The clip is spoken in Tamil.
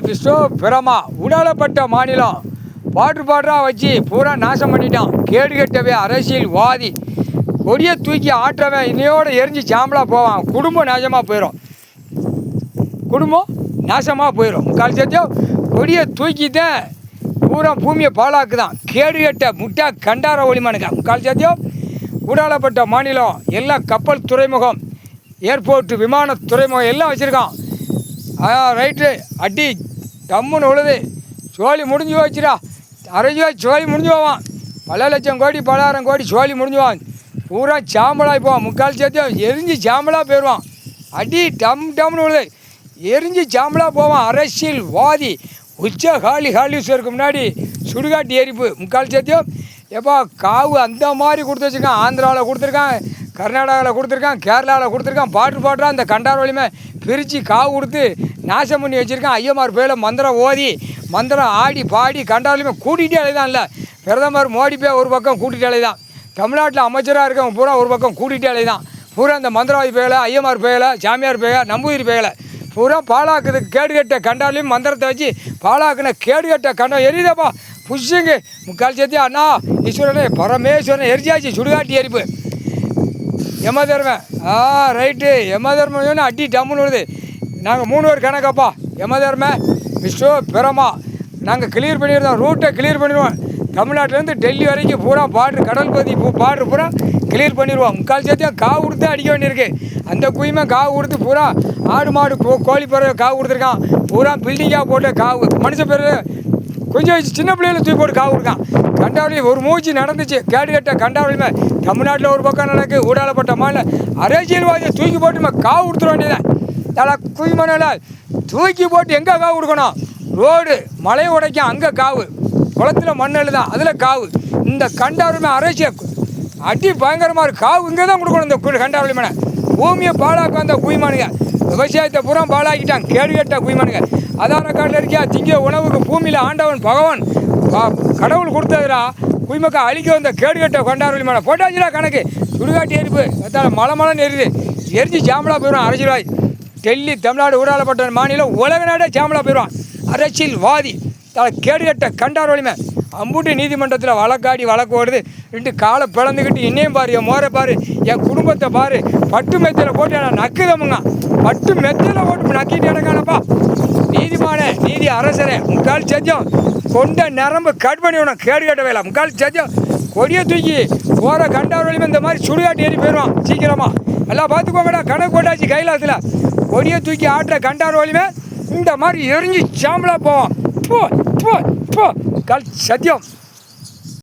விஸ்வ பிரமா உடலப்பட்ட மாநிலம் பாட்ராக வச்சு பூரா நாசம் பண்ணிட்டான். கேடு கட்டவே அரசியல்வாதி கொடியை தூக்கி ஆற்றவன் இன்னையோடு எரிஞ்சு சாம்பலாக போவான். குடும்பம் நாசமாக போயிடும். குடும்பம் நாசமாக போயிடும். முக்கால் சத்தியம் கொடியை தூக்கித்தான் பூரா பூமியை பாழாக்குதான். கேடு கட்ட முட்டா கண்டார ஒளிமானுங்க. முக்கால் சத்தியம் உடாலப்பட்ட மாநிலம் எல்லாம் கப்பல் துறைமுகம், ஏர்போர்ட்டு, விமான துறைமுகம் எல்லாம் வச்சுருக்கான். ரைட்டு அடி டம்முன்னு உழுது சோழி முடிஞ்சு போச்சுடா. அரைஜா சோழி முடிஞ்சு போவான். பல லட்சம் கோடி பலாயிரம் கோடி சோழி முடிஞ்சுவான். பூரா சாம்பலாக போவான். முக்கால் சத்தியம் எரிஞ்சு சாம்பலாக போயிடுவான். அடி டம்னு உழுது எரிஞ்சு சாம்பலாக போவான். அரசியல்வாதி உச்ச ஹாலீஸ்வருக்கு முன்னாடி சுடுகாட்டு எரிப்பு. முக்கால் சத்தியம் எப்போ காவு அந்த மாதிரி கொடுத்து வச்சுருக்கான். ஆந்திராவில் கொடுத்துருக்கான், கர்நாடகாவில் கொடுத்துருக்கான், கேரளாவில் கொடுத்துருக்கான். பாட்டுறான் அந்த கண்டார் வலிமை பிரித்து காவு கொடுத்து நாசம் பண்ணி வச்சுருக்கான். ஐயமார் பேரில் மந்திரம் ஓதி மந்திரம் ஆடி பாடி கண்டார் கூட்டிகிட்டே அலைதான். இல்லை பிரதமர் மோடி பே ஒரு பக்கம் கூட்டிகிட்டே அலைதான். தமிழ்நாட்டில் அமைச்சராக இருக்கவங்க பூரா ஒரு பக்கம் கூட்டிகிட்டே அலைதான். பூரா அந்த மந்திரவாதி பேயலை, ஐயமார் பேயலை, சாமியார் பேய, நம்பூதிரி பேயலை பூரா பாலாக்குறதுக்கு கேடுகட்ட கண்டாலையும் மந்திரத்தை வச்சு பாலாக்குன கேடுகட்ட கண்டம் எரியுதப்பா புஷுங்க. முக்கால் சத்தியம் அண்ணா ஈஸ்வரனே பரமேஸ்வரனை எரிச்சாச்சு. சுடுகாட்டி எரிப்பு. யமதர்மன் ரைட்டு யமதர்மன் அடி டம்முன்னு வருது. நாங்கள் 3 பேர் கணக்கப்பா. யமதர்மன் விஸ்வ பிரமா நாங்கள் கிளியர் பண்ணியிருந்தோம். ரூட்டை கிளியர் பண்ணிடுவோம். தமிழ்நாட்டிலேருந்து டெல்லி வரைக்கும் பூரா பார்டர் கடல் பகுதி பார்டர் பூரா கிளியர் பண்ணிடுவோம். முக்கால் சத்தியம் காவு கொடுத்து அடிக்க வேண்டியிருக்கு. அந்த குயிமை காவு கொடுத்து பூரா ஆடு மாடு கோழி பறவை காவு கொடுத்துருக்கான். பூரா பில்டிங்காக போட்டு காவு மனுஷ பேர் கொஞ்சம் சின்ன பிள்ளைகளை தூக்கி போட்டு காவு கொடுக்கான். கண்டாவளி ஒரு மூச்சு நடந்துச்சு. கேடுகட்ட கண்டாவளிமே தமிழ்நாட்டில் ஒரு பக்கம் நடக்கு. ஊடாலப்பட்ட மாநில அரசியல்வாதியை தூக்கி போட்டு காவு கொடுத்துட வேண்டியதான். தலை குயிமனையில் தூக்கி போட்டு எங்கே காவு கொடுக்கணும்? ரோடு மலை உடைக்கும் அங்கே காவு, குளத்தில் மண்ணல் தான் அதில் காவு. இந்த கண்டாவளிமே அரசியல் அடி பயங்கரமாக இருக்கு. காவு இங்கே தான் கொடுக்கணும். இந்த கண்டாவளி மேலே பூமியை பாழாக்க அந்த குயிமானுங்க விவசாயத்தை பூரா பாழாக்கிட்டான். கேடுகட்ட குயிமானுங்க ஆதார கார்டில் இருக்கியா திங்க உணவுக்கு பூமியில் ஆண்டவன் பகவான் கடவுள் கொடுத்ததுடா. குயிமக்கா அழிக்க வந்த கேடுகட்ட கொண்டாடுவலி மேலே போட்டாச்சுடா கணக்கு. சுடுகாட்டி எரிப்பு அதால் மலை எரியுது. எரிஞ்சு சாம்பலாக போயிடுவான் அரசியல்வாதி. டெல்லி தமிழ்நாடு ஊடாலப்பட்ட மாநிலம் உலக நாடே சாம்பலாக போயிடுவான் அரசியல்வாதி. தலை கேடுகட்ட கண்டார் வலிமை அம்புட்டு நீதிமன்றத்தில் வழக்காடி வழக்கு ஓடுது. 2 காலை பிளந்துக்கிட்டு என்னையும் பாரு, என் மோரை பாரு, என் குடும்பத்தை பாரு. பட்டு மெத்தையில் போட்டு நான் நக்குதமுங்க. பட்டு மெத்தையில் போட்டு நக்கிட்டு எனக்கானப்பா. நீதிமானே நீதி அரசரே முக்கால் சத்தியம் கொண்ட நரம்பு கட் பண்ணி விடணும். கேடுகட்ட வேலை முக்கால் சத்தியம் கொடியை தூக்கி போகிற கண்டார் வலிமை இந்த மாதிரி சுடுகாட்டி ஏறி போயிடுவான் சீக்கிரமா. எல்லாம் பார்த்துக்கோங்கடா. கணக்கு போட்டாச்சு கைலாசத்தில். கொடியை தூக்கி ஆட்டுற கண்டார் வலிமை இந்த மாதிரி எரிஞ்சு சாம்பலாக போவான். கால் சத்தியம்.